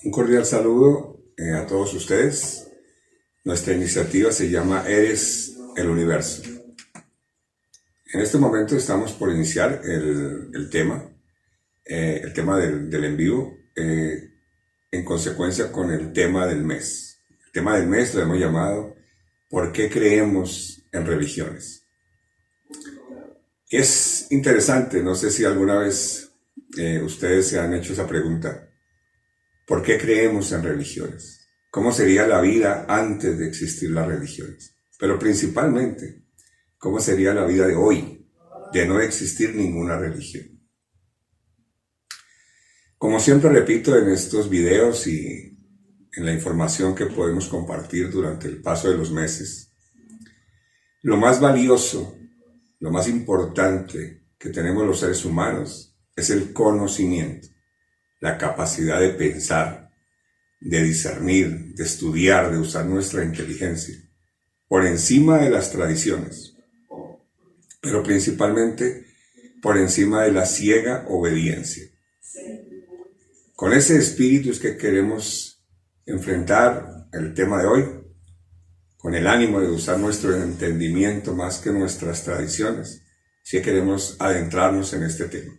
Un cordial saludo a todos ustedes. Nuestra iniciativa se llama Eres el Universo. En este momento estamos por iniciar el tema del en vivo, en consecuencia con el tema del mes. El tema del mes lo hemos llamado ¿Por qué creemos en religiones? Es interesante, no sé si alguna vez ustedes se han hecho esa pregunta. ¿Por qué creemos en religiones? ¿Cómo sería la vida antes de existir las religiones? Pero principalmente, ¿cómo sería la vida de hoy, de no existir ninguna religión? Como siempre repito en estos videos y en la información que podemos compartir durante el paso de los meses, lo más valioso, lo más importante que tenemos los seres humanos es el conocimiento, la capacidad de pensar, de discernir, de estudiar, de usar nuestra inteligencia, por encima de las tradiciones, pero principalmente por encima de la ciega obediencia. Con ese espíritu es que queremos enfrentar el tema de hoy, con el ánimo de usar nuestro entendimiento más que nuestras tradiciones, si queremos adentrarnos en este tema.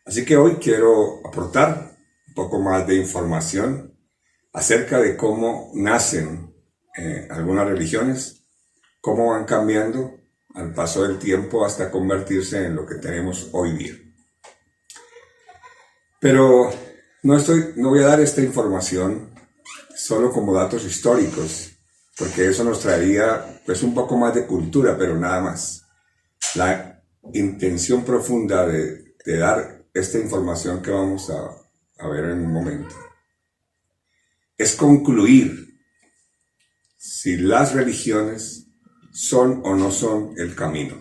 Así que hoy quiero aportar un poco más de información acerca de cómo nacen algunas religiones, cómo van cambiando al paso del tiempo hasta convertirse en lo que tenemos hoy día. Pero no voy a dar esta información solo como datos históricos, porque eso nos traería pues un poco más de cultura, pero nada más. La intención profunda de dar esta información que vamos a ver en un momento es concluir si las religiones son o no son el camino.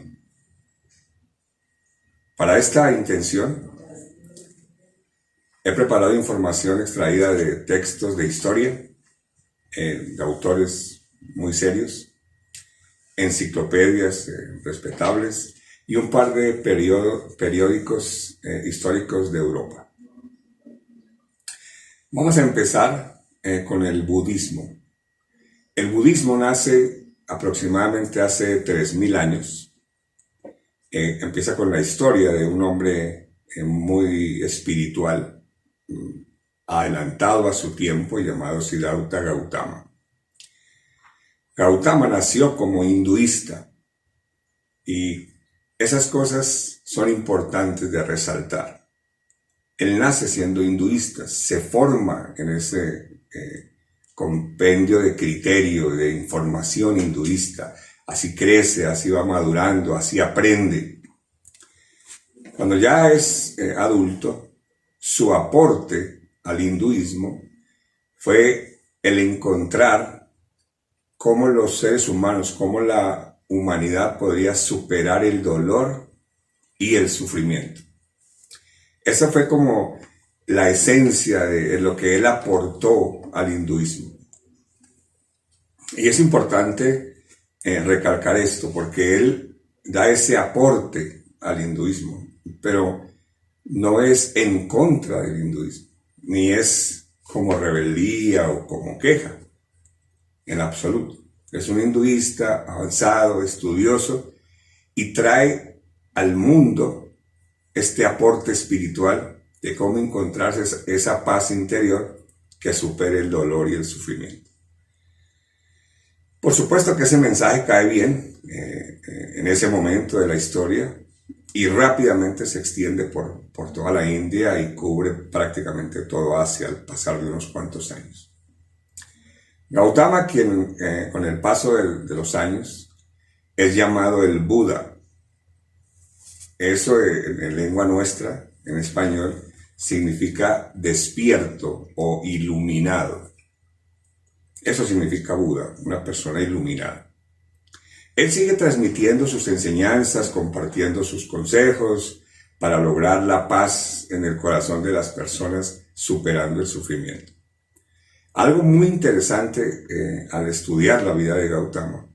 Para esta intención he preparado información extraída de textos de historia, de autores muy serios, enciclopedias respetables y un par de periódicos históricos de Europa. Vamos a empezar con el budismo. El budismo nace aproximadamente hace 3000 años. Empieza con la historia de un hombre muy espiritual, adelantado a su tiempo, llamado Siddhartha Gautama. Gautama nació como hinduista y esas cosas son importantes de resaltar. Él nace siendo hinduista, se forma en ese compendio de criterio, de información hinduista. Así crece, así va madurando, así aprende. Cuando ya es adulto, su aporte al hinduismo fue el encontrar cómo los seres humanos, cómo la humanidad podría superar el dolor y el sufrimiento. Esa fue como la esencia de lo que él aportó al hinduismo. Y es importante recalcar esto, porque él da ese aporte al hinduismo, pero no es en contra del hinduismo, ni es como rebeldía o como queja, en absoluto. Es un hinduista avanzado, estudioso, y trae al mundo este aporte espiritual de cómo encontrarse esa paz interior que supere el dolor y el sufrimiento. Por supuesto que ese mensaje cae bien en ese momento de la historia y rápidamente se extiende por toda la India y cubre prácticamente todo Asia al pasar de unos cuantos años. Gautama, quien con el paso de los años es llamado el Buda. Eso en lengua nuestra, en español, significa despierto o iluminado. Eso significa Buda, una persona iluminada. Él sigue transmitiendo sus enseñanzas, compartiendo sus consejos para lograr la paz en el corazón de las personas, superando el sufrimiento. Algo muy interesante al estudiar la vida de Gautama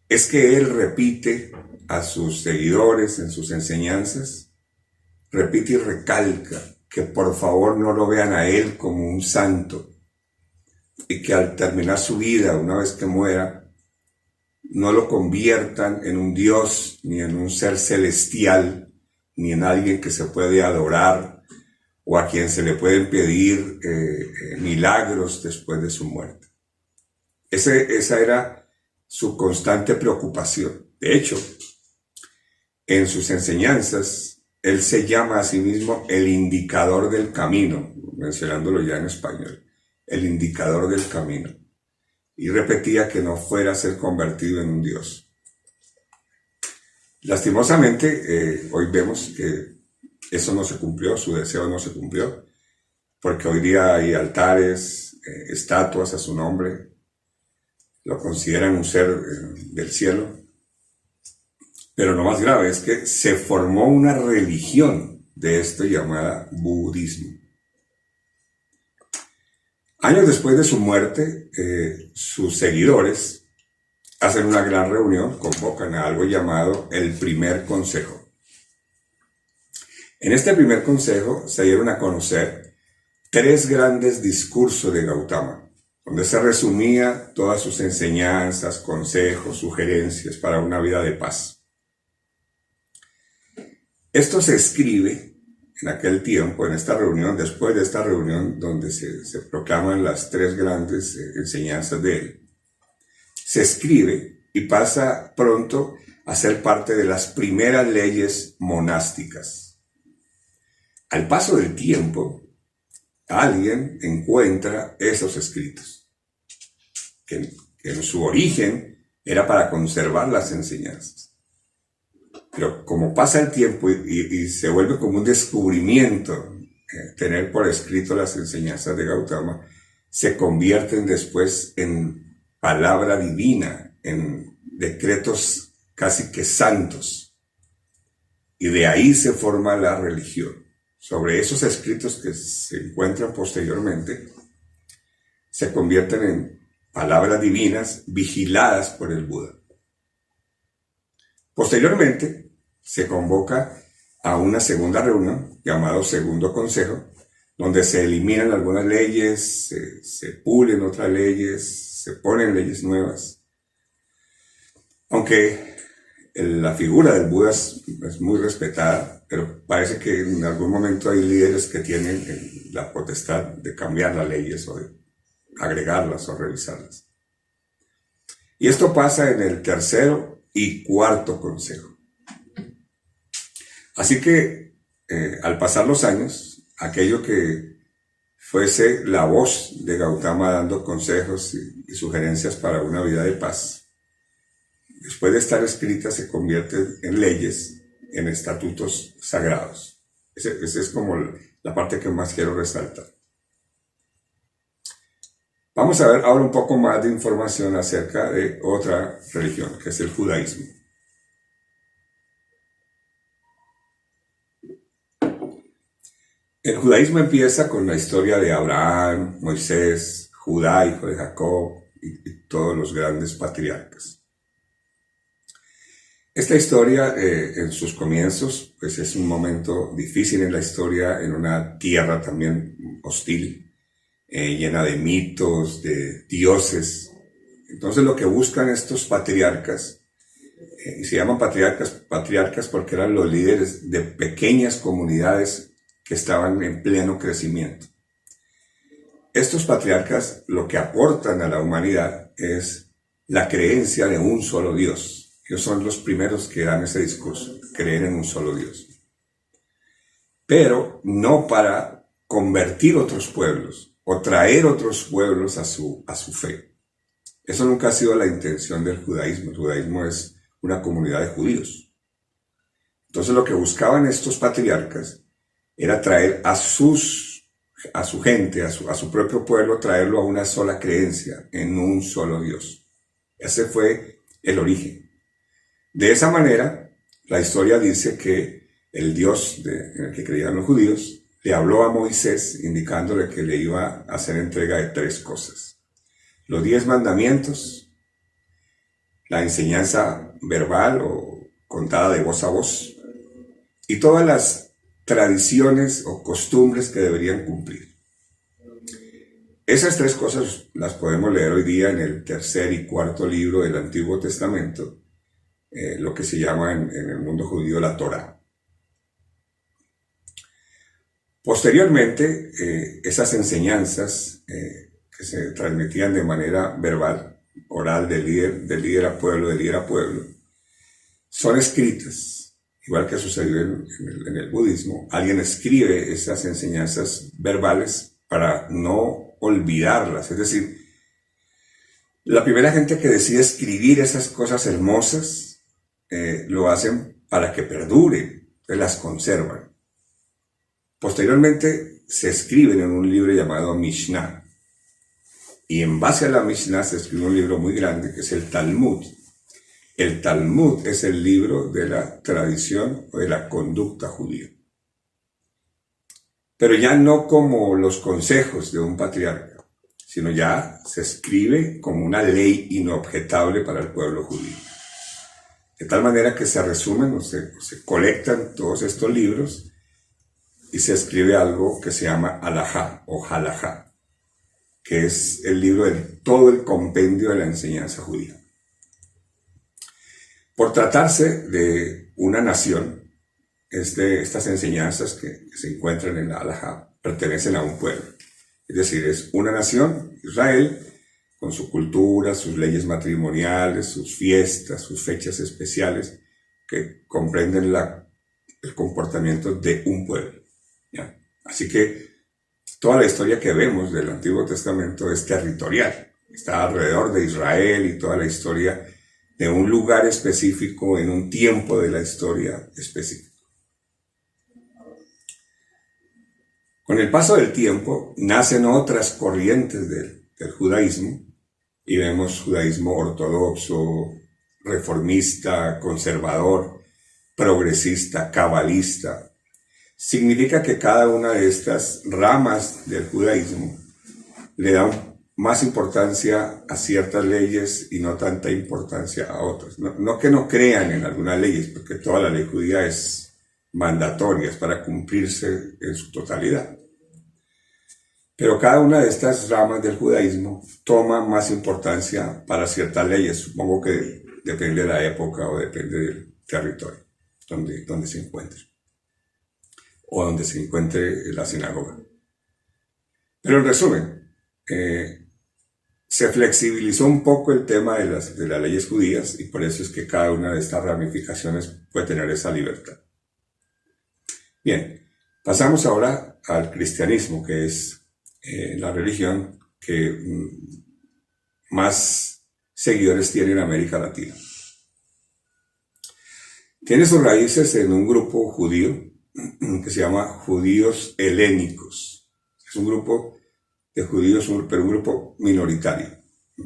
es que él repite a sus seguidores en sus enseñanzas, repite y recalca que por favor no lo vean a él como un santo y que al terminar su vida, una vez que muera, no lo conviertan en un Dios, ni en un ser celestial, ni en alguien que se puede adorar o a quien se le pueden pedir milagros después de su muerte. Esa era su constante preocupación. De hecho, en sus enseñanzas, él se llama a sí mismo el indicador del camino, mencionándolo ya en español, el indicador del camino. Y repetía que no fuera a ser convertido en un Dios. Lastimosamente, hoy vemos que eso no se cumplió, su deseo no se cumplió, porque hoy día hay altares, estatuas a su nombre, lo consideran un ser del cielo. Pero lo más grave es que se formó una religión de esto llamada budismo. Años después de su muerte, sus seguidores hacen una gran reunión, convocan a algo llamado el primer consejo. En este primer consejo se dieron a conocer 3 grandes discursos de Gautama, donde se resumía todas sus enseñanzas, consejos, sugerencias para una vida de paz. Esto se escribe en aquel tiempo, en esta reunión, después de esta reunión donde se proclaman las 3 grandes enseñanzas de él. Se escribe y pasa pronto a ser parte de las primeras leyes monásticas. Al paso del tiempo, alguien encuentra esos escritos, que en su origen era para conservar las enseñanzas. Pero como pasa el tiempo y se vuelve como un descubrimiento tener por escrito las enseñanzas de Gautama, se convierten después en palabra divina, en decretos casi que santos. Y de ahí se forma la religión. Sobre esos escritos que se encuentran posteriormente, se convierten en palabras divinas vigiladas por el Buda. Posteriormente, se convoca a una segunda reunión, llamado Segundo Consejo, donde se eliminan algunas leyes, se pulen otras leyes, se ponen leyes nuevas. Aunque la figura del Buda es muy respetada, pero parece que en algún momento hay líderes que tienen la potestad de cambiar las leyes o de agregarlas o revisarlas. Y esto pasa en el tercero y cuarto consejo. Así que al pasar los años, aquello que fuese la voz de Gautama dando consejos y sugerencias para una vida de paz, después de estar escrita se convierte en leyes, en estatutos sagrados. Esa es como la parte que más quiero resaltar. Vamos a ver ahora un poco más de información acerca de otra religión, que es el judaísmo. El judaísmo empieza con la historia de Abraham, Moisés, Judá, hijo de Jacob, y todos los grandes patriarcas. Esta historia, en sus comienzos, pues es un momento difícil en la historia, en una tierra también hostil, llena de mitos, de dioses. Entonces lo que buscan estos patriarcas, y se llaman patriarcas porque eran los líderes de pequeñas comunidades que estaban en pleno crecimiento. Estos patriarcas lo que aportan a la humanidad es la creencia de un solo Dios. Ellos son los primeros que dan ese discurso, creer en un solo Dios. Pero no para convertir otros pueblos o traer otros pueblos a su fe. Eso nunca ha sido la intención del judaísmo. El judaísmo es una comunidad de judíos. Entonces lo que buscaban estos patriarcas era traer a su gente, a su propio pueblo, traerlo a una sola creencia, en un solo Dios. Ese fue el origen. De esa manera, la historia dice que el Dios en el que creían los judíos le habló a Moisés indicándole que le iba a hacer entrega de 3 cosas. Los 10 mandamientos, la enseñanza verbal o contada de voz a voz, y todas las tradiciones o costumbres que deberían cumplir. Esas tres cosas las podemos leer hoy día en el tercer y cuarto libro del Antiguo Testamento, lo que se llama en el mundo judío la Torá. Posteriormente, esas enseñanzas que se transmitían de manera verbal, oral, de líder a pueblo, son escritas, igual que sucedió en el budismo. Alguien escribe esas enseñanzas verbales para no olvidarlas. Es decir, la primera gente que decide escribir esas cosas hermosas, lo hacen para que perduren, las conservan. Posteriormente se escriben en un libro llamado Mishnah, y en base a la Mishnah se escribe un libro muy grande que es el Talmud. El Talmud es el libro de la tradición o de la conducta judía. Pero ya no como los consejos de un patriarca, sino ya se escribe como una ley inobjetable para el pueblo judío. De tal manera que se resumen o se colectan todos estos libros y se escribe algo que se llama Halajá o Halajá, que es el libro de todo el compendio de la enseñanza judía. Por tratarse de una nación, estas enseñanzas que se encuentran en la Halajá pertenecen a un pueblo. Es decir, es una nación, Israel, con su cultura, sus leyes matrimoniales, sus fiestas, sus fechas especiales, que comprenden el comportamiento de un pueblo. ¿Ya? Así que toda la historia que vemos del Antiguo Testamento es territorial. Está alrededor de Israel y toda la historia de un lugar específico en un tiempo de la historia específico. Con el paso del tiempo nacen otras corrientes del judaísmo y vemos judaísmo ortodoxo, reformista, conservador, progresista, cabalista. Significa que cada una de estas ramas del judaísmo le da más importancia a ciertas leyes y no tanta importancia a otras. No que no crean en algunas leyes, porque toda la ley judía es mandatoria, es para cumplirse en su totalidad. Pero cada una de estas ramas del judaísmo toma más importancia para ciertas leyes. Supongo que depende de la época o depende del territorio donde se encuentre, o donde se encuentre la sinagoga. Pero en resumen, se flexibilizó un poco el tema de las leyes judías y por eso es que cada una de estas ramificaciones puede tener esa libertad. Bien, pasamos ahora al cristianismo, que es la religión que más seguidores tiene en América Latina. Tiene sus raíces en un grupo judío que se llama judíos helénicos. Es un grupo de judíos, pero un grupo minoritario.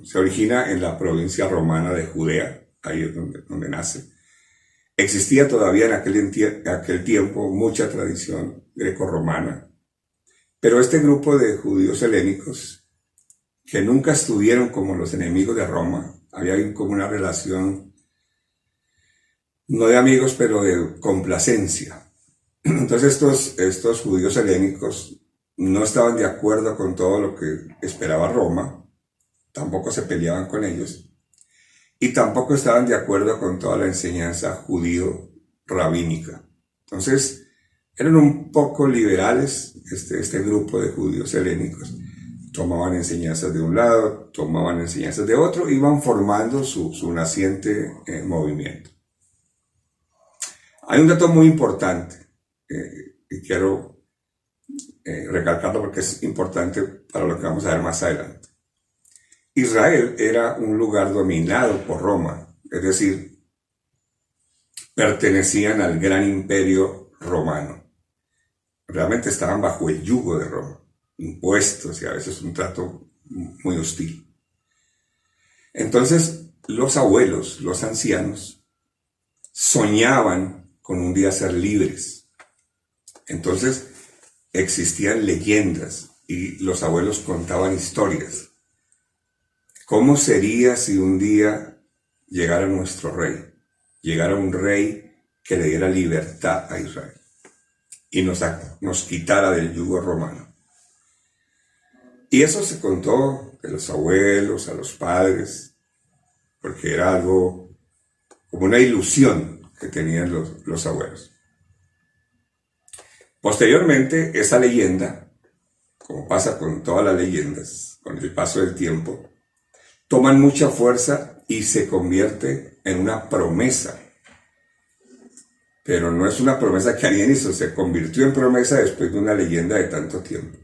Se origina en la provincia romana de Judea, ahí es donde nace. Existía todavía en aquel tiempo mucha tradición grecorromana, pero este grupo de judíos helénicos, que nunca estuvieron como los enemigos de Roma, había como una relación, no de amigos, pero de complacencia. Entonces estos judíos helénicos no estaban de acuerdo con todo lo que esperaba Roma, tampoco se peleaban con ellos, y tampoco estaban de acuerdo con toda la enseñanza judío-rabínica. Entonces, eran un poco liberales este grupo de judíos helénicos. Tomaban enseñanzas de un lado, tomaban enseñanzas de otro, iban formando su naciente movimiento. Hay un dato muy importante, y quiero recalcarlo porque es importante para lo que vamos a ver más adelante. Israel era un lugar dominado por Roma, es decir, pertenecían al gran imperio romano. Realmente estaban bajo el yugo de Roma, impuestos y a veces un trato muy hostil. Entonces, los abuelos, los ancianos, soñaban con un día ser libres. Entonces, existían leyendas y los abuelos contaban historias. ¿Cómo sería si un día llegara nuestro rey? Llegara un rey que le diera libertad a Israel. y nos quitara del yugo romano. Y eso se contó de los abuelos a los padres, porque era algo como una ilusión que tenían los abuelos. Posteriormente, esa leyenda, como pasa con todas las leyendas, con el paso del tiempo, toman mucha fuerza y se convierte en una promesa. Pero no es una promesa que alguien hizo, se convirtió en promesa después de una leyenda de tanto tiempo.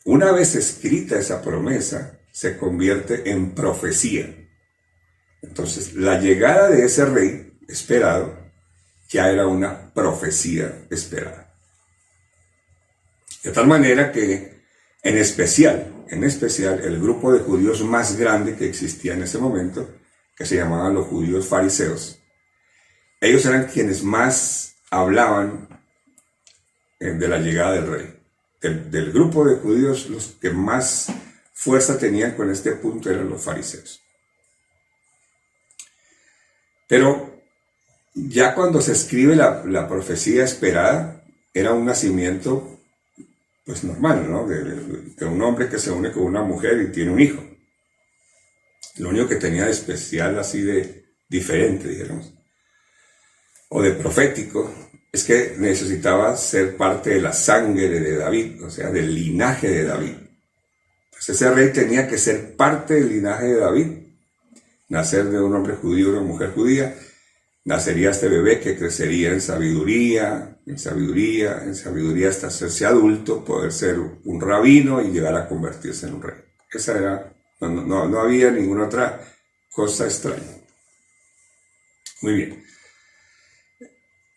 Una vez escrita esa promesa, se convierte en profecía. Entonces, la llegada de ese rey esperado ya era una profecía esperada. De tal manera que, en especial, el grupo de judíos más grande que existía en ese momento, que se llamaban los judíos fariseos, ellos eran quienes más hablaban de la llegada del rey. Del grupo de judíos, los que más fuerza tenían con este punto eran los fariseos. Pero ya cuando se escribe la profecía esperada, era un nacimiento pues normal, ¿no? De un hombre que se une con una mujer y tiene un hijo. Lo único que tenía de especial, así de diferente, dijéramos, o de profético, es que necesitaba ser parte de la sangre de David, o sea, del linaje de David. Entonces ese rey tenía que ser parte del linaje de David, nacer de un hombre judío y una mujer judía. Nacería este bebé que crecería en sabiduría hasta hacerse adulto, poder ser un rabino y llegar a convertirse en un rey. Esa era, no había ninguna otra cosa extraña. Muy bien.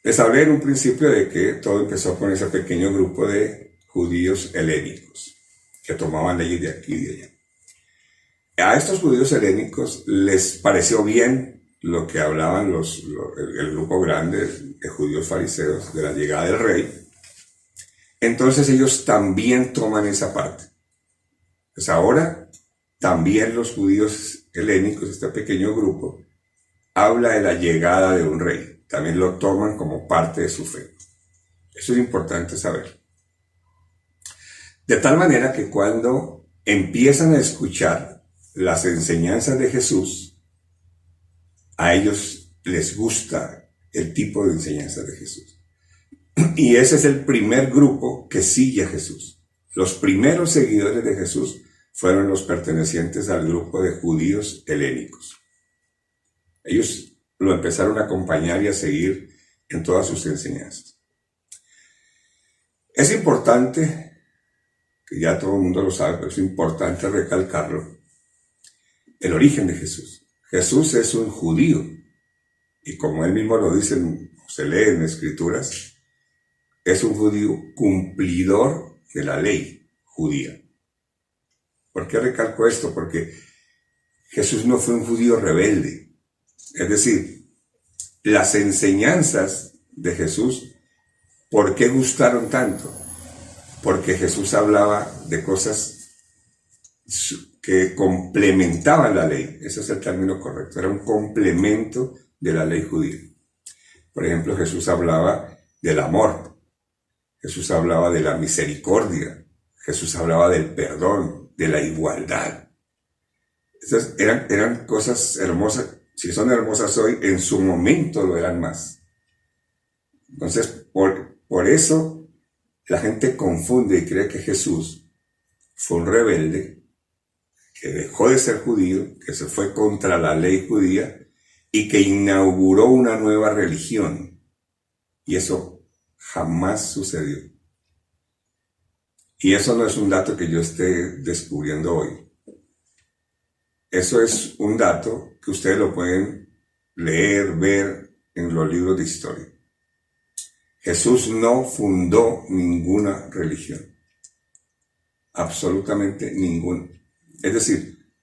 Les hablé en un principio de que todo empezó con ese pequeño grupo de judíos helénicos que tomaban leyes de aquí y de allá. A estos judíos helénicos les pareció bien lo que hablaban el grupo grande de judíos fariseos de la llegada del rey. Entonces ellos también toman esa parte. Pues ahora también los judíos helénicos, este pequeño grupo, habla de la llegada de un rey. También lo toman como parte de su fe. Eso es importante saber. De tal manera que cuando empiezan a escuchar las enseñanzas de Jesús, a ellos les gusta el tipo de enseñanzas de Jesús. Y ese es el primer grupo que sigue a Jesús. Los primeros seguidores de Jesús fueron los pertenecientes al grupo de judíos helénicos. Ellos lo empezaron a acompañar y a seguir en todas sus enseñanzas. Es importante, que ya todo el mundo lo sabe, pero es importante recalcarlo, el origen de Jesús. Jesús es un judío, y como él mismo lo dice, se lee en Escrituras, es un judío cumplidor de la ley judía. ¿Por qué recalco esto? Porque Jesús no fue un judío rebelde. Es decir, las enseñanzas de Jesús, ¿por qué gustaron tanto? Porque Jesús hablaba de cosas que complementaban la ley. Ese es el término correcto. Era un complemento de la ley judía. Por ejemplo, Jesús hablaba del amor. Jesús hablaba de la misericordia. Jesús hablaba del perdón, de la igualdad. Esas eran cosas hermosas. Si son hermosas hoy, en su momento lo eran más. Entonces, por eso la gente confunde y cree que Jesús fue un rebelde, que dejó de ser judío, que se fue contra la ley judía y que inauguró una nueva religión. Y eso jamás sucedió. Y eso no es un dato que yo esté descubriendo hoy. Eso es un dato que ustedes lo pueden leer, ver en los libros de historia. Jesús no fundó ninguna religión. Absolutamente ninguna. Es decir,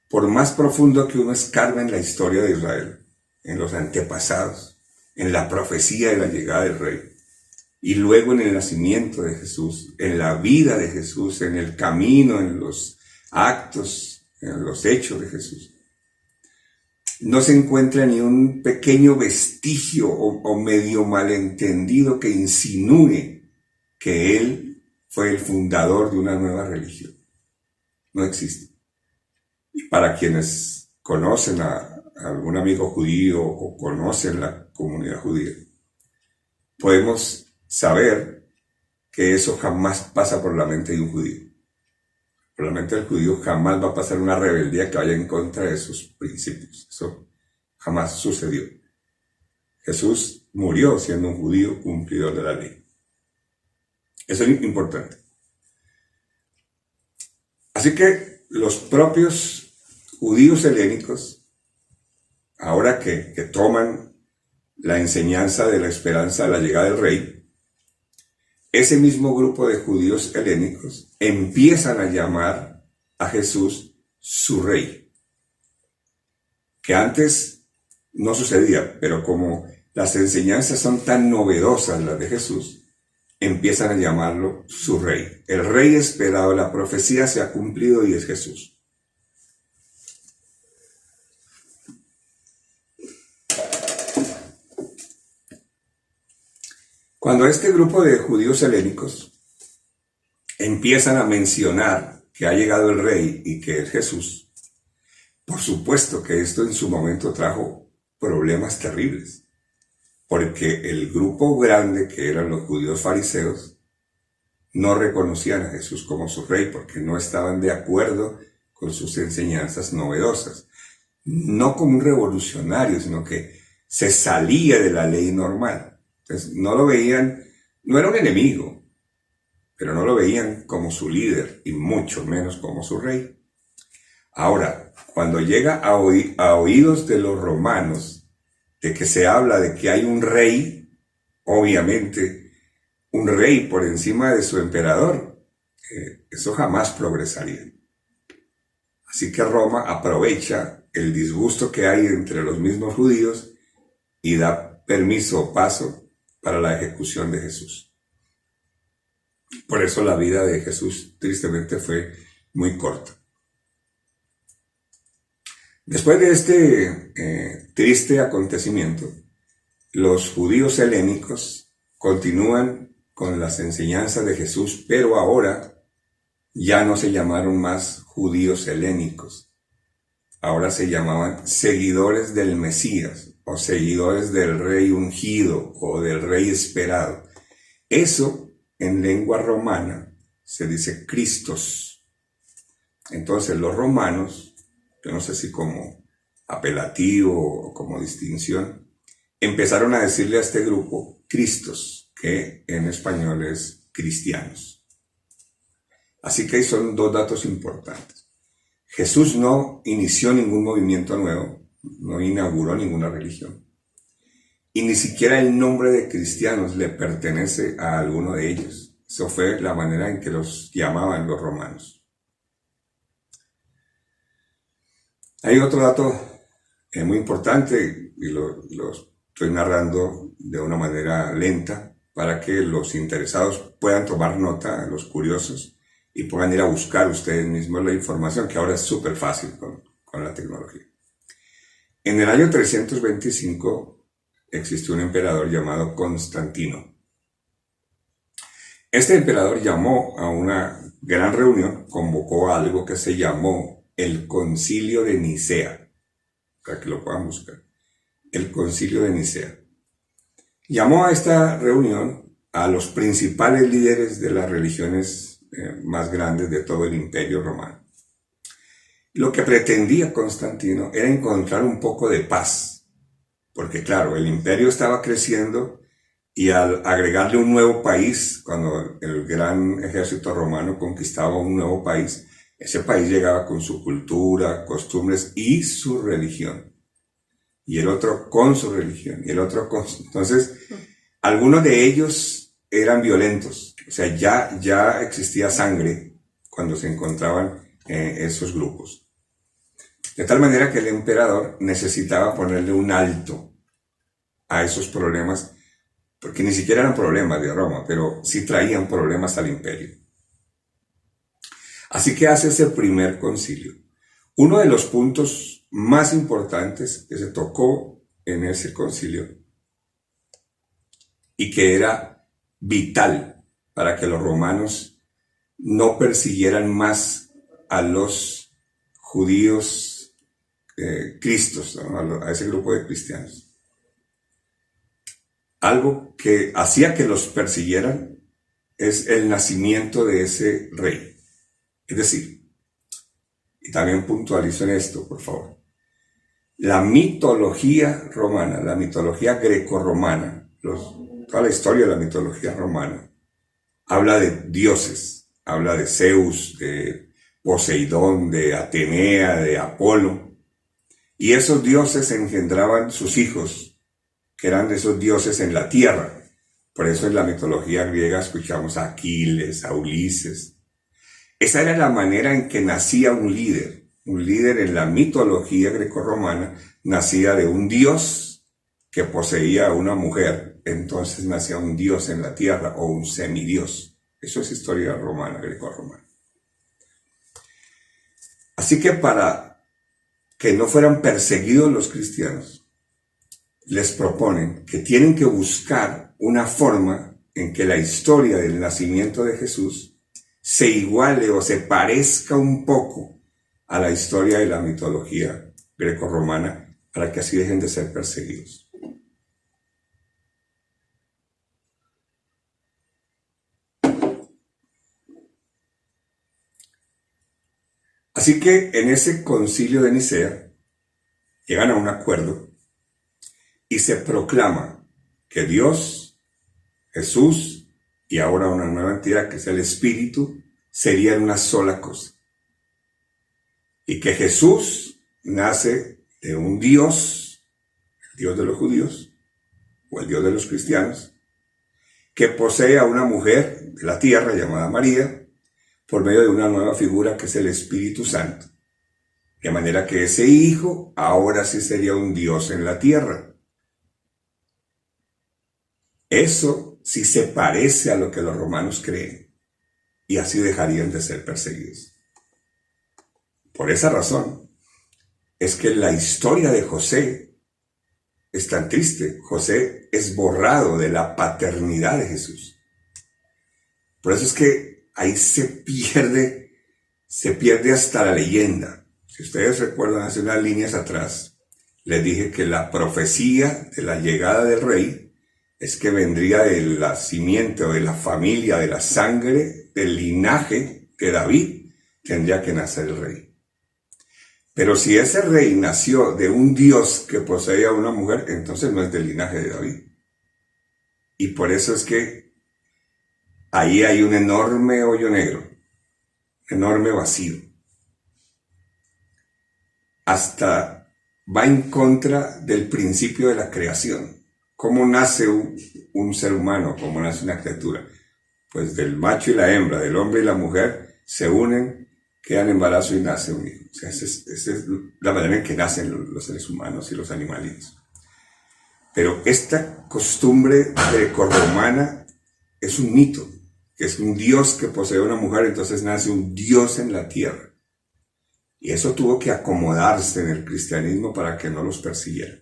por más profundo que uno escarbe en la historia de Israel, en los antepasados, en la profecía de la llegada del rey, y luego en el nacimiento de Jesús, en la vida de Jesús, en el camino, en los actos, en los hechos de Jesús, no se encuentra ni un pequeño vestigio o medio malentendido que insinúe que él fue el fundador de una nueva religión. No existe. Y para quienes conocen a algún amigo judío o conocen la comunidad judía, podemos saber que eso jamás pasa por la mente de un judío. Por la mente del judío jamás va a pasar una rebeldía que vaya en contra de sus principios. Eso jamás sucedió. Jesús murió siendo un judío cumplidor de la ley. Eso es importante. Así que los propios judíos helénicos, ahora que toman la enseñanza de la esperanza de la llegada del rey, ese mismo grupo de judíos helénicos empiezan a llamar a Jesús su rey. Que antes no sucedía, pero como las enseñanzas son tan novedosas las de Jesús, empiezan a llamarlo su rey. El rey esperado, la profecía se ha cumplido y es Jesús. Cuando este grupo de judíos helénicos empiezan a mencionar que ha llegado el rey y que es Jesús, por supuesto que esto en su momento trajo problemas terribles, porque el grupo grande que eran los judíos fariseos no reconocían a Jesús como su rey porque no estaban de acuerdo con sus enseñanzas novedosas. No como un revolucionario, sino que se salía de la ley normal. Entonces no lo veían, no era un enemigo, pero no lo veían como su líder y mucho menos como su rey. Ahora, cuando llega a oídos de los romanos, de que se habla de que hay un rey, obviamente un rey por encima de su emperador, eso jamás progresaría. Así que Roma aprovecha el disgusto que hay entre los mismos judíos y da permiso o paso para la ejecución de Jesús. Por eso la vida de Jesús tristemente fue muy corta. Después de este triste acontecimiento, los judíos helénicos continúan con las enseñanzas de Jesús, pero ahora ya no se llamaron más judíos helénicos. Ahora se llamaban seguidores del Mesías o seguidores del rey ungido o del rey esperado. Eso en lengua romana se dice Christos. Entonces los romanos, yo no sé si como apelativo o como distinción, empezaron a decirle a este grupo Cristos, que en español es cristianos. Así que ahí son dos datos importantes. Jesús no inició ningún movimiento nuevo, no inauguró ninguna religión. Y ni siquiera el nombre de cristianos le pertenece a alguno de ellos. Eso fue la manera en que los llamaban los romanos. Hay otro dato muy importante y lo estoy narrando de una manera lenta para que los interesados puedan tomar nota, los curiosos, y puedan ir a buscar ustedes mismos la información, que ahora es súper fácil con la tecnología. En el año 325 existió un emperador llamado Constantino. Este emperador llamó a una gran reunión, convocó a algo que se llamó el Concilio de Nicea, para que lo puedan buscar. El Concilio de Nicea. Llamó a esta reunión a los principales líderes de las religiones más grandes de todo el Imperio Romano. Lo que pretendía Constantino era encontrar un poco de paz, porque claro, el imperio estaba creciendo y al agregarle un nuevo país, cuando el gran ejército romano conquistaba un nuevo país, ese país llegaba con su cultura, costumbres y su religión. Y el otro con su religión, y el otro con su... Entonces, algunos de ellos eran violentos, o sea, ya existía sangre cuando se encontraban esos grupos. De tal manera que el emperador necesitaba ponerle un alto a esos problemas, porque ni siquiera eran problemas de Roma, pero sí traían problemas al imperio. Así que hace ese primer concilio. Uno de los puntos más importantes que se tocó en ese concilio y que era vital para que los romanos no persiguieran más a los judíos cristos, ¿no? A ese grupo de cristianos. Algo que hacía que los persiguieran es el nacimiento de ese rey. Es decir, y también puntualizo en esto, por favor, la mitología romana, la mitología grecorromana, toda la historia de la mitología romana, habla de dioses, habla de Zeus, de Poseidón, de Atenea, de Apolo, y esos dioses engendraban sus hijos, que eran de esos dioses en la tierra. Por eso en la mitología griega escuchamos a Aquiles, a Ulises. Esa era la manera en que nacía un líder. Un líder en la mitología grecorromana nacía de un dios que poseía a una mujer. Entonces nacía un dios en la tierra o un semidios. Eso es historia romana, grecorromana. Así que para que no fueran perseguidos los cristianos, les proponen que tienen que buscar una forma en que la historia del nacimiento de Jesús se iguale o se parezca un poco a la historia de la mitología grecorromana para que así dejen de ser perseguidos. Así que en ese concilio de Nicea llegan a un acuerdo y se proclama que Dios, Jesús y ahora una nueva entidad que es el Espíritu serían una sola cosa. Y que Jesús nace de un Dios, el Dios de los judíos o el Dios de los cristianos, que posee a una mujer de la tierra llamada María por medio de una nueva figura que es el Espíritu Santo. De manera que ese hijo ahora sí sería un Dios en la tierra. Eso sí se parece a lo que los romanos creen, y así dejarían de ser perseguidos. Por esa razón es que la historia de José es tan triste. José es borrado de la paternidad de Jesús. Por eso es que ahí se pierde hasta la leyenda. Si ustedes recuerdan, hace unas líneas atrás, les dije que la profecía de la llegada del rey es que vendría de la simiente o de la familia, de la sangre, del linaje de David, tendría que nacer el rey. Pero si ese rey nació de un Dios que poseía a una mujer, entonces no es del linaje de David. Y por eso es que ahí hay un enorme hoyo negro, enorme vacío. Hasta va en contra del principio de la creación. ¿Cómo nace un ser humano? ¿Cómo nace una criatura? Pues del macho y la hembra, del hombre y la mujer, se unen, quedan en embarazo y nace un hijo. O sea, esa es la manera en que nacen los seres humanos y los animalitos. Pero esta costumbre grecorromana es un mito, que es un dios que posee una mujer, entonces nace un dios en la tierra. Y eso tuvo que acomodarse en el cristianismo para que no los persiguieran.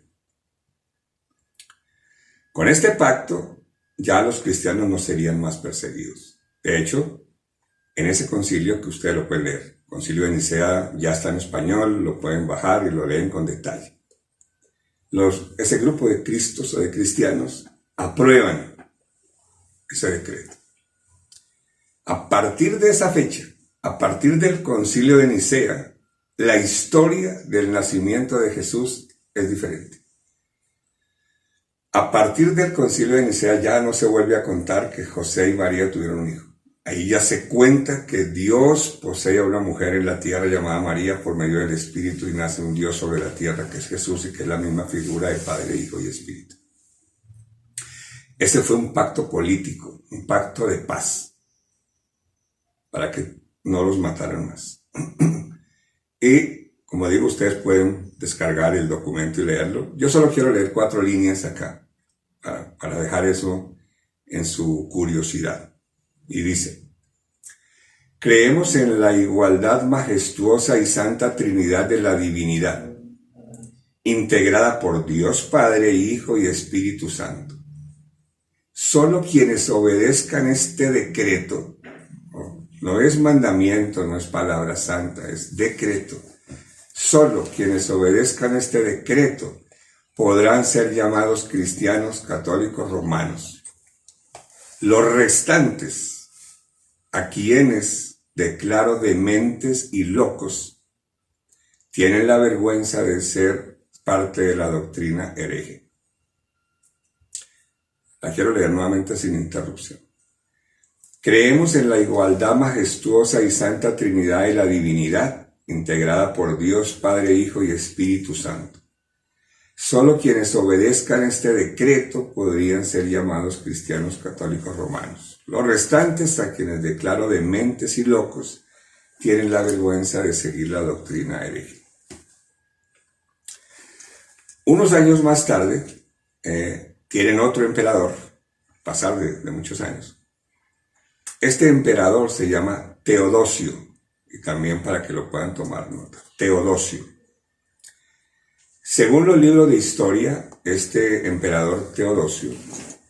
Con este pacto, ya los cristianos no serían más perseguidos. De hecho, en ese concilio que ustedes lo pueden leer, Concilio de Nicea ya está en español, lo pueden bajar y lo leen con detalle. Ese grupo de cristos o de cristianos aprueban ese decreto. A partir de esa fecha, a partir del Concilio de Nicea, la historia del nacimiento de Jesús es diferente. A partir del Concilio de Nicea ya no se vuelve a contar que José y María tuvieron un hijo. Ahí ya se cuenta que Dios posee a una mujer en la tierra llamada María por medio del Espíritu y nace un Dios sobre la tierra que es Jesús y que es la misma figura de Padre, Hijo y Espíritu. Ese fue un pacto político, un pacto de paz, para que no los mataran más. Y, como digo, ustedes pueden descargar el documento y leerlo. Yo solo quiero leer 4 líneas acá, para dejar eso en su curiosidad. Y dice: creemos en la igualdad majestuosa y santa Trinidad de la divinidad, integrada por Dios Padre, Hijo y Espíritu Santo. Solo quienes obedezcan este decreto, no es mandamiento, no es palabra santa, es decreto. Solo quienes obedezcan este decreto podrán ser llamados cristianos católicos romanos. Los restantes, a quienes declaro dementes y locos, tienen la vergüenza de ser parte de la doctrina hereje. La quiero leer nuevamente sin interrupción. Creemos en la igualdad majestuosa y santa Trinidad y la divinidad, integrada por Dios Padre, Hijo y Espíritu Santo. Solo quienes obedezcan este decreto podrían ser llamados cristianos católicos romanos. Los restantes, a quienes declaro dementes y locos, tienen la vergüenza de seguir la doctrina hereje. Unos años más tarde, tienen otro emperador, pasar de muchos años. Este emperador se llama Teodosio, y también para que lo puedan tomar nota, Teodosio. Según los libros de historia, este emperador Teodosio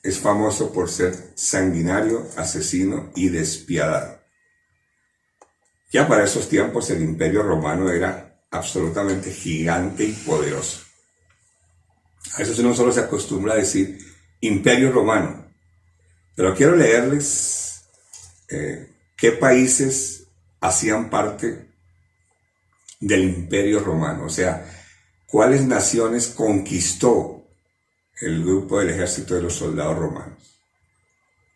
es famoso por ser sanguinario, asesino y despiadado. Ya para esos tiempos el Imperio Romano era absolutamente gigante y poderoso. A veces uno solo se acostumbra a decir Imperio Romano, pero quiero leerles qué países hacían parte del Imperio Romano, o sea, cuáles naciones conquistó el grupo del ejército de los soldados romanos.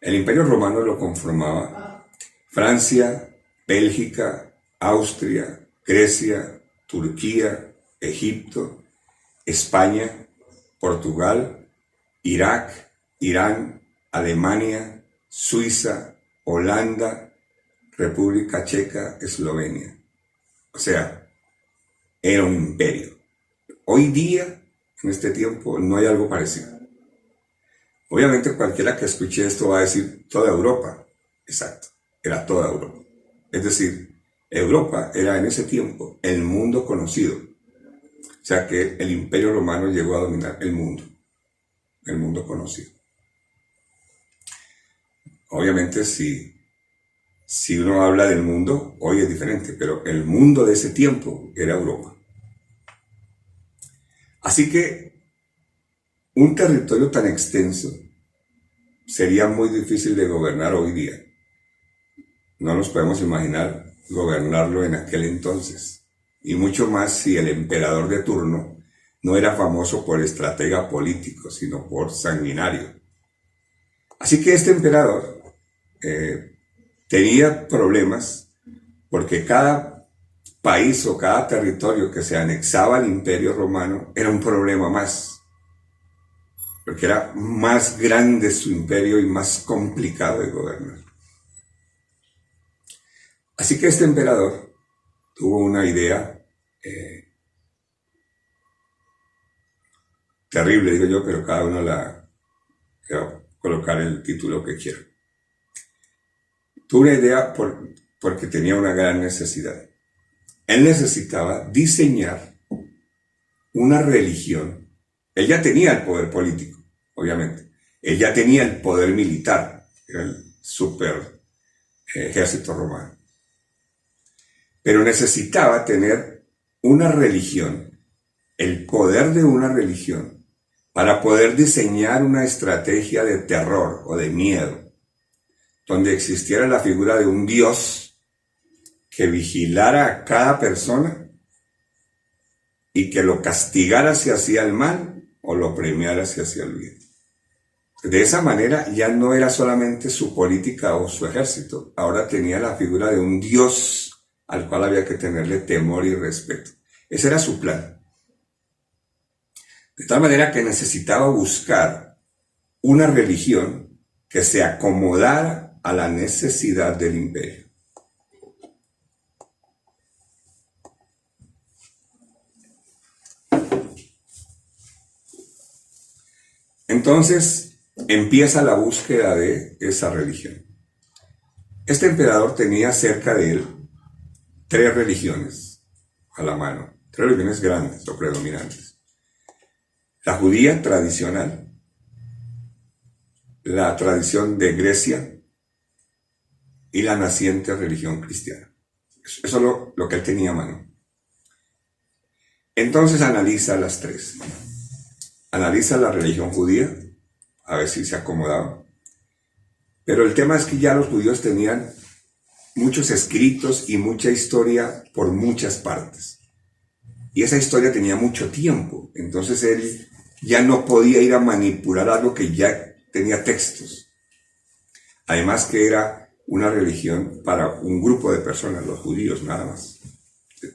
El Imperio Romano lo conformaba Francia, Bélgica, Austria, Grecia, Turquía, Egipto, España, Portugal, Irak, Irán, Alemania, Suiza, Holanda, República Checa, Eslovenia. O sea, era un imperio. Hoy día, en este tiempo, no hay algo parecido. Obviamente cualquiera que escuche esto va a decir toda Europa. Exacto, era toda Europa. Es decir, Europa era en ese tiempo el mundo conocido. O sea que el Imperio Romano llegó a dominar el mundo conocido. Obviamente si uno habla del mundo, hoy es diferente, pero el mundo de ese tiempo era Europa. Así que un territorio tan extenso sería muy difícil de gobernar hoy día. No nos podemos imaginar gobernarlo en aquel entonces. Y mucho más si el emperador de turno no era famoso por estratega político, sino por sanguinario. Así que este emperador tenía problemas porque cada país o cada territorio que se anexaba al Imperio Romano era un problema más, porque era más grande su imperio y más complicado de gobernar. Así que este emperador tuvo una idea terrible, digo yo, pero cada uno le va a colocar el título que quiera. Tuvo una idea porque tenía una gran necesidad. Él necesitaba diseñar una religión. Él ya tenía el poder político, obviamente. Él ya tenía el poder militar, era el super ejército romano. Pero necesitaba tener una religión, el poder de una religión, para poder diseñar una estrategia de terror o de miedo, donde existiera la figura de un Dios que vigilara a cada persona y que lo castigara si hacía el mal o lo premiara si hacía el bien. De esa manera ya no era solamente su política o su ejército, ahora tenía la figura de un Dios al cual había que tenerle temor y respeto. Ese era su plan. De tal manera que necesitaba buscar una religión que se acomodara a la necesidad del imperio. Entonces empieza la búsqueda de esa religión. Este emperador tenía cerca de él 3 religiones a la mano, 3 religiones grandes o predominantes. la judía tradicional, la tradición de Grecia y la naciente religión cristiana. Eso es lo que él tenía a mano. Entonces analiza las tres. Analiza la religión judía, a ver si se acomodaba. Pero el tema es que ya los judíos tenían muchos escritos y mucha historia por muchas partes. Y esa historia tenía mucho tiempo. Entonces él ya no podía ir a manipular algo que ya tenía textos. Además que era una religión para un grupo de personas, los judíos nada más.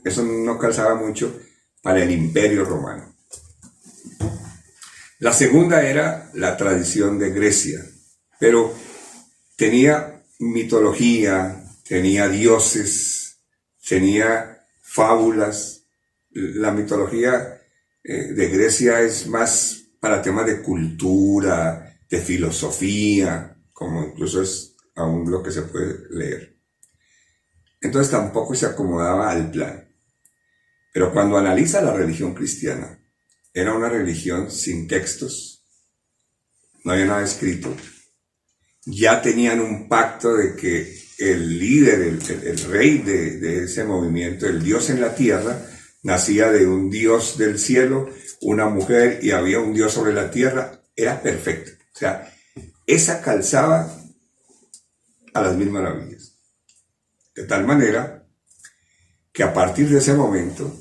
Eso no calzaba mucho para el Imperio Romano. La segunda era la tradición de Grecia, pero tenía mitología, tenía dioses, tenía fábulas. La mitología de Grecia es más para temas de cultura, de filosofía, como incluso es aún lo que se puede leer. Entonces tampoco se acomodaba al plan. Pero cuando analiza la religión cristiana, era una religión sin textos, no había nada escrito. Ya tenían un pacto de que el líder, el rey de ese movimiento, el Dios en la tierra, nacía de un Dios del cielo, una mujer y había un Dios sobre la tierra. Era perfecto. O sea, esa calzaba a las mil maravillas. De tal manera que a partir de ese momento,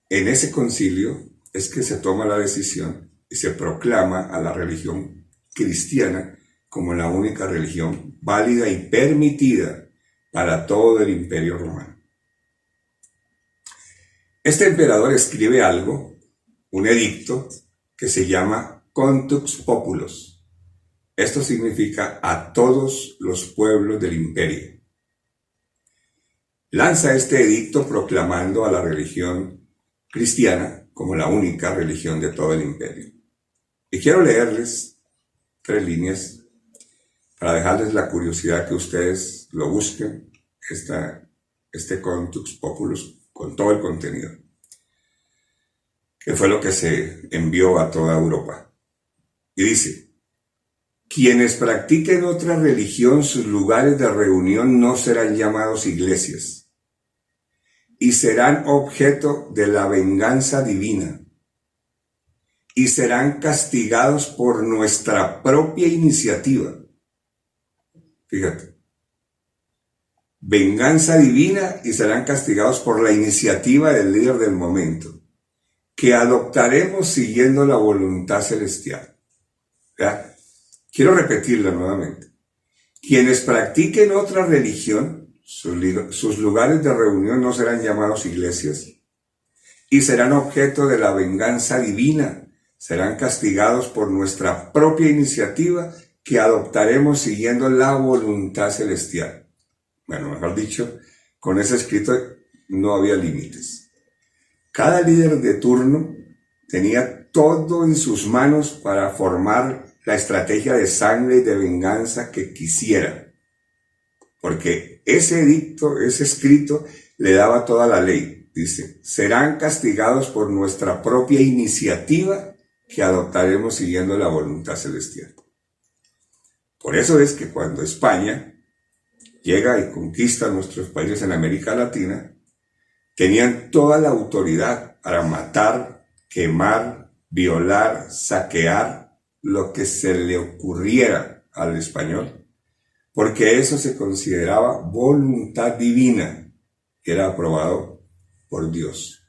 en ese concilio, es que se toma la decisión y se proclama a la religión cristiana como la única religión válida y permitida para todo el Imperio Romano. Este emperador escribe algo, un edicto, que se llama Contux Populus. Esto significa a todos los pueblos del imperio. Lanza este edicto proclamando a la religión cristiana como la única religión de todo el imperio. Y quiero leerles 3 líneas para dejarles la curiosidad que ustedes lo busquen, este Contux Populus, con todo el contenido, que fue lo que se envió a toda Europa. Y dice: quienes practiquen otra religión, sus lugares de reunión no serán llamados iglesias, y serán objeto de la venganza divina, y serán castigados por nuestra propia iniciativa. Fíjate, venganza divina y serán castigados por la iniciativa del líder del momento, que adoptaremos siguiendo la voluntad celestial. ¿Verdad? Quiero repetirla nuevamente. Quienes practiquen otra religión, sus lugares de reunión no serán llamados iglesias y serán objeto de la venganza divina. Serán castigados por nuestra propia iniciativa que adoptaremos siguiendo la voluntad celestial. Bueno, mejor dicho, con ese escrito no había límites. Cada líder de turno tenía todo en sus manos para formar la estrategia de sangre y de venganza que quisiera. Porque ese edicto, ese escrito, le daba toda la ley. Dice, serán castigados por nuestra propia iniciativa que adoptaremos siguiendo la voluntad celestial. Por eso es que cuando España llega y conquista nuestros países en América Latina, tenían toda la autoridad para matar, quemar, violar, saquear, lo que se le ocurriera al español, porque eso se consideraba voluntad divina, que era aprobado por Dios.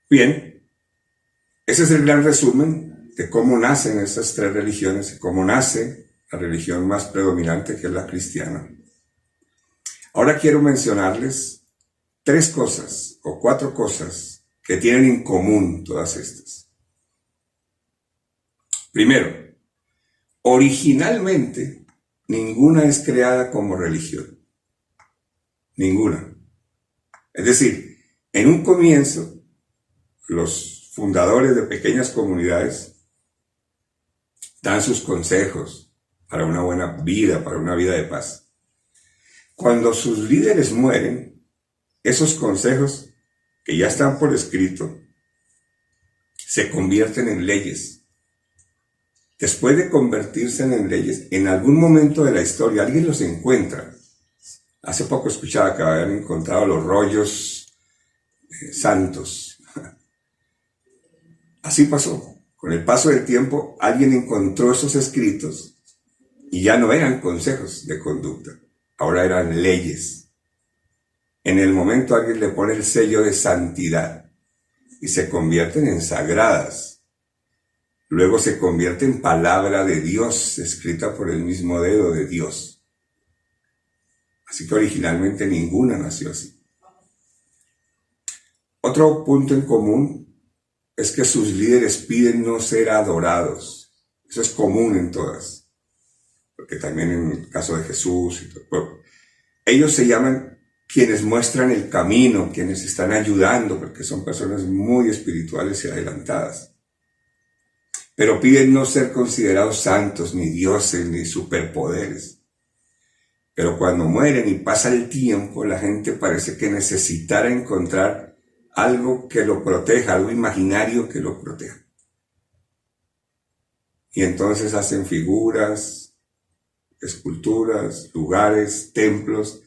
Bien, ese es el gran resumen de cómo nacen estas 3 religiones, cómo nace la religión más predominante, que es la cristiana. Ahora quiero mencionarles 3 cosas o 4 cosas que tienen en común todas estas. Primero, originalmente ninguna es creada como religión. Ninguna. Es decir, en un comienzo, los fundadores de pequeñas comunidades dan sus consejos para una buena vida, para una vida de paz. Cuando sus líderes mueren, esos consejos que ya están por escrito, se convierten en leyes. Después de convertirse en leyes, en algún momento de la historia alguien los encuentra. Hace poco escuchaba que habían encontrado los rollos santos. Así pasó. Con el paso del tiempo, alguien encontró esos escritos y ya no eran consejos de conducta, ahora eran leyes. En el momento alguien le pone el sello de santidad y se convierten en sagradas. Luego se convierte en palabra de Dios, escrita por el mismo dedo de Dios. Así que originalmente ninguna nació así. Otro punto en común es que sus líderes piden no ser adorados. Eso es común en todas. Porque también en el caso de Jesús y todo. Ellos se llaman quienes muestran el camino, quienes están ayudando, porque son personas muy espirituales y adelantadas. Pero piden no ser considerados santos, ni dioses, ni superpoderes. Pero cuando mueren y pasa el tiempo, la gente parece que necesitara encontrar algo que lo proteja, algo imaginario que lo proteja. Y entonces hacen figuras, esculturas, lugares, templos,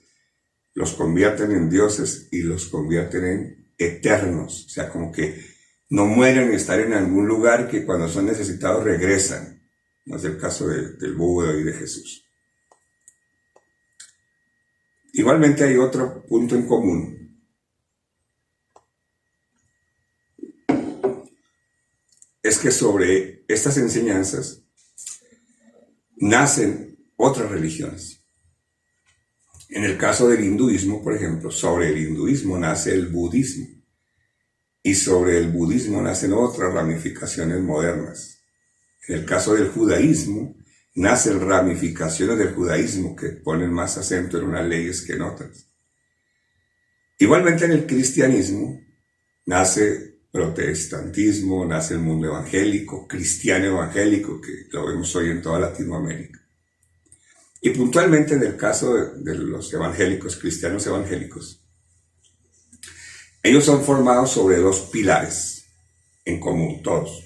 los convierten en dioses y los convierten en eternos. O sea, como que no mueren y están en algún lugar que cuando son necesitados regresan. No es el caso del Buda y de Jesús. Igualmente hay otro punto en común. Es que sobre estas enseñanzas nacen otras religiones. En el caso del hinduismo, por ejemplo, sobre el hinduismo nace el budismo. Y sobre el budismo nacen otras ramificaciones modernas. En el caso del judaísmo, nacen ramificaciones del judaísmo que ponen más acento en unas leyes que en otras. Igualmente en el cristianismo nace protestantismo, nace el mundo evangélico, cristiano evangélico, que lo vemos hoy en toda Latinoamérica. Y puntualmente en el caso de los evangélicos, cristianos evangélicos, ellos son formados sobre dos pilares en común, todos.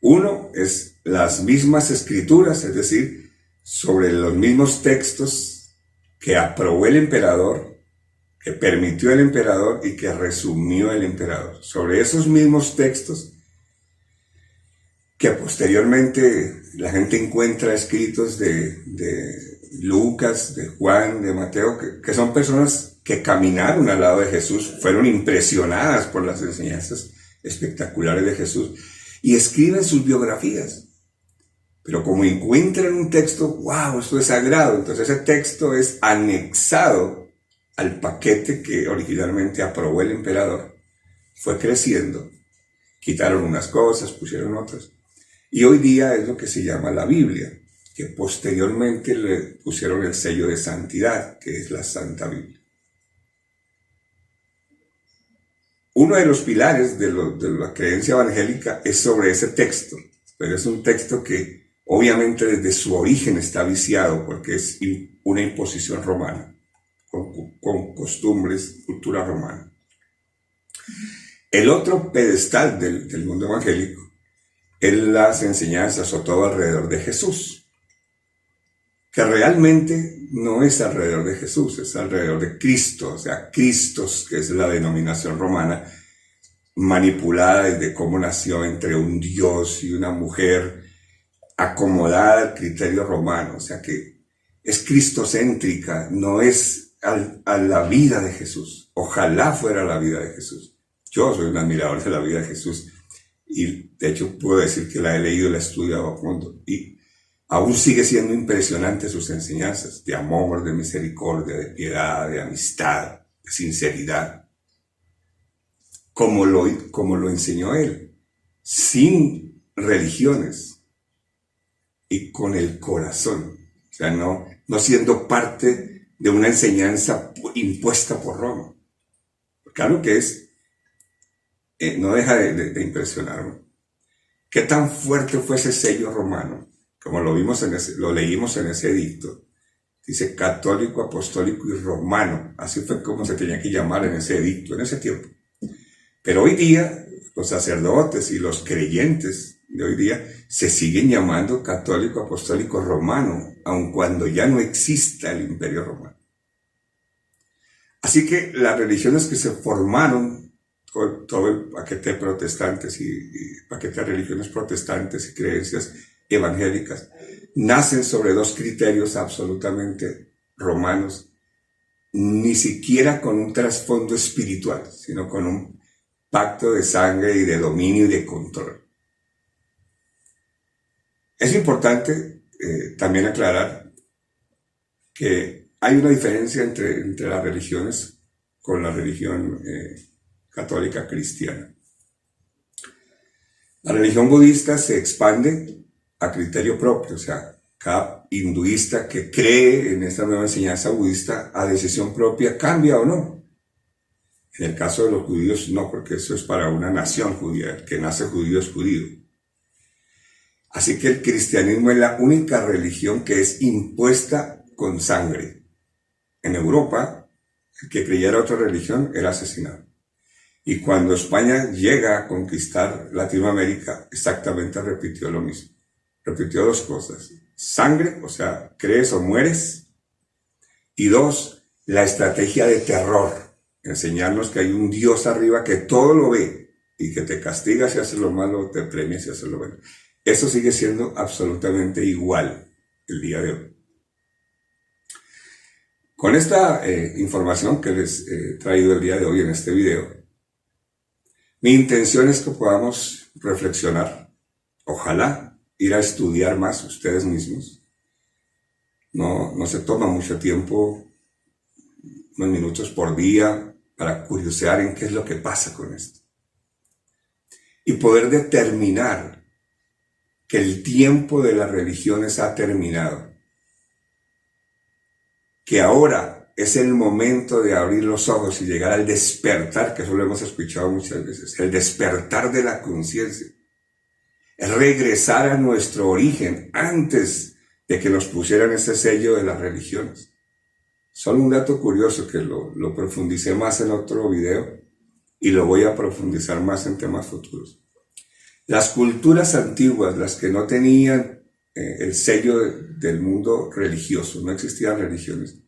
Uno es las mismas escrituras, es decir, sobre los mismos textos que aprobó el emperador, que permitió el emperador y que resumió el emperador. Sobre esos mismos textos que posteriormente la gente encuentra escritos de Lucas, de Juan, de Mateo, que son personas que caminaron al lado de Jesús, fueron impresionadas por las enseñanzas espectaculares de Jesús y escriben sus biografías. Pero como encuentran un texto, wow, esto es sagrado, entonces ese texto es anexado al paquete que originalmente aprobó el emperador. Fue creciendo, quitaron unas cosas, pusieron otras. Y hoy día es lo que se llama la Biblia, que posteriormente le pusieron el sello de santidad, que es la Santa Biblia. Uno de los pilares de la creencia evangélica es sobre ese texto, pero es un texto que obviamente desde su origen está viciado porque es una imposición romana, con costumbres, cultura romana. El otro pedestal del mundo evangélico es las enseñanzas o todo alrededor de Jesús, que realmente no es alrededor de Jesús, es alrededor de Cristo, o sea, Cristos, que es la denominación romana, manipulada desde cómo nació entre un Dios y una mujer, acomodada al criterio romano, o sea que es cristocéntrica, no es a la vida de Jesús. Ojalá fuera la vida de Jesús. Yo soy un admirador de la vida de Jesús y de hecho puedo decir que la he leído y la he estudiado a fondo y aún sigue siendo impresionante sus enseñanzas de amor, de misericordia, de piedad, de amistad, de sinceridad, como lo enseñó él, sin religiones y con el corazón, o sea, no siendo parte de una enseñanza impuesta por Roma. Claro que es, no deja de impresionarme. ¿Qué tan fuerte fue ese sello romano? Como lo leímos en ese edicto. Dice católico, apostólico y romano. Así fue como se tenía que llamar en ese edicto, en ese tiempo. Pero hoy día los sacerdotes y los creyentes de hoy día se siguen llamando católico apostólico romano, aun cuando ya no exista el Imperio Romano. Así que las religiones que se formaron, todo el paquete de protestantes y paquete de religiones protestantes y creencias evangélicas, nacen sobre dos criterios absolutamente romanos, ni siquiera con un trasfondo espiritual, sino con un pacto de sangre y de dominio y de control. Es importante también aclarar que hay una diferencia entre las religiones con la religión católica cristiana. La religión budista se expande a criterio propio, o sea, cada hinduista que cree en esta nueva enseñanza budista a decisión propia cambia o no. En el caso de los judíos no, porque eso es para una nación judía, el que nace judío es judío. Así que el cristianismo es la única religión que es impuesta con sangre. En Europa, el que creyera otra religión era asesinado. Y cuando España llega a conquistar Latinoamérica, exactamente repitió lo mismo. Repitió dos cosas. Sangre, o sea, crees o mueres. Y dos, la estrategia de terror. Enseñarnos que hay un Dios arriba que todo lo ve y que te castiga si haces lo malo, te premia si haces lo bueno. Eso sigue siendo absolutamente igual el día de hoy. Con esta información que les he traído el día de hoy en este video, mi intención es que podamos reflexionar, ojalá ir a estudiar más ustedes mismos. No se toma mucho tiempo, unos minutos por día, para curiosear en qué es lo que pasa con esto. Y poder determinar que el tiempo de las religiones ha terminado. Que ahora es el momento de abrir los ojos y llegar al despertar, que eso lo hemos escuchado muchas veces, el despertar de la conciencia. Es regresar a nuestro origen antes de que nos pusieran ese sello de las religiones. Solo un dato curioso que lo profundicé más en otro video y lo voy a profundizar más en temas futuros. Las culturas antiguas, las que no tenían el sello del mundo religioso, no existían religiones,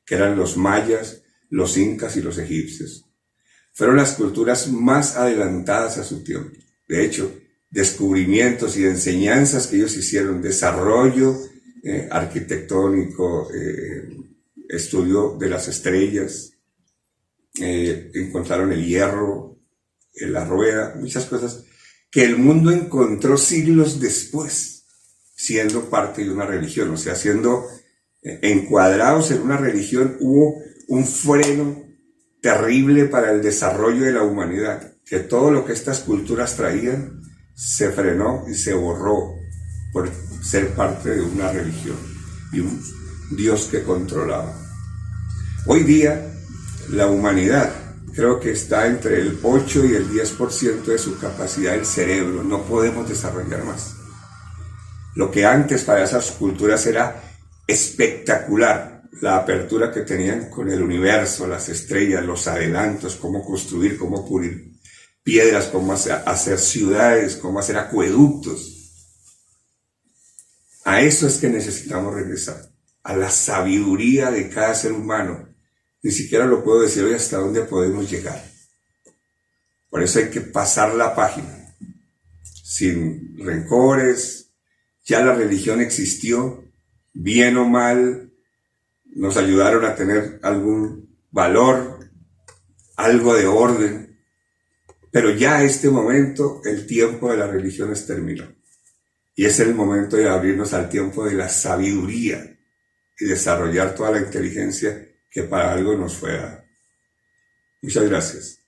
que eran los mayas, los incas y los egipcios, fueron las culturas más adelantadas a su tiempo. De hecho, descubrimientos y enseñanzas que ellos hicieron, desarrollo arquitectónico, estudio de las estrellas, encontraron el hierro, la rueda, muchas cosas que el mundo encontró siglos después, siendo parte de una religión, o sea, siendo encuadrados en una religión. Hubo un freno terrible para el desarrollo de la humanidad, que todo lo que estas culturas traían se frenó y se borró por ser parte de una religión y un Dios que controlaba. Hoy día, la humanidad creo que está entre el 8 y el 10% de su capacidad del cerebro. No podemos desarrollar más. Lo que antes para esas culturas era espectacular, la apertura que tenían con el universo, las estrellas, los adelantos, cómo construir, cómo pulir piedras, cómo hacer ciudades, cómo hacer acueductos. A eso es que necesitamos regresar, a la sabiduría de cada ser humano. Ni siquiera lo puedo decir hoy hasta dónde podemos llegar. Por eso hay que pasar la página, sin rencores. Ya la religión existió, bien o mal, nos ayudaron a tener algún valor, algo de orden, pero ya a este momento el tiempo de las religiones terminó. Y es el momento de abrirnos al tiempo de la sabiduría y desarrollar toda la inteligencia que para algo nos fue dada. Muchas gracias.